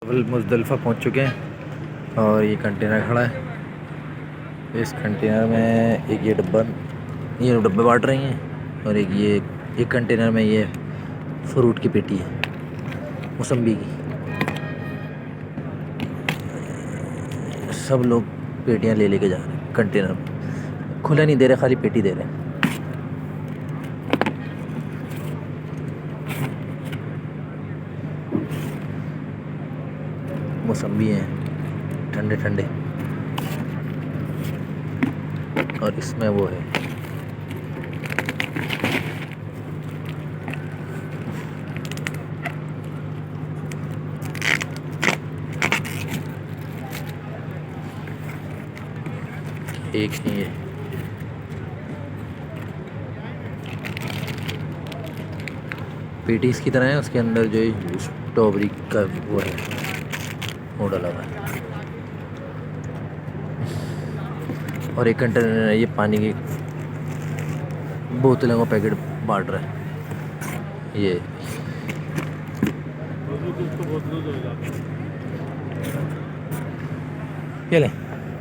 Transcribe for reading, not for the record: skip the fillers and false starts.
Muzdalifah पहुंच चुके हैं और ये कंटेनर खड़ा है। इस कंटेनर में एक ये डब्बे बांट रही हैं और एक कंटेनर में ये फ्रूट की पेटी है, मौसम्बी की। सब लोग पेटियां ले लेके जा रहे हैं। कंटेनर खुला नहीं दे रहे, खाली पेटी दे रहे हैं। मौसम्बी हैं ठंडे ठंडे, और इसमें वो है एक ही है पेटीज की तरह है। उसके अंदर जो स्ट्रॉबेरी का वो है, वो डाला हुआ है। और एक कंटेनर ये पानी की बोतलों का पैकेट बांट रहा है ये। ये ले।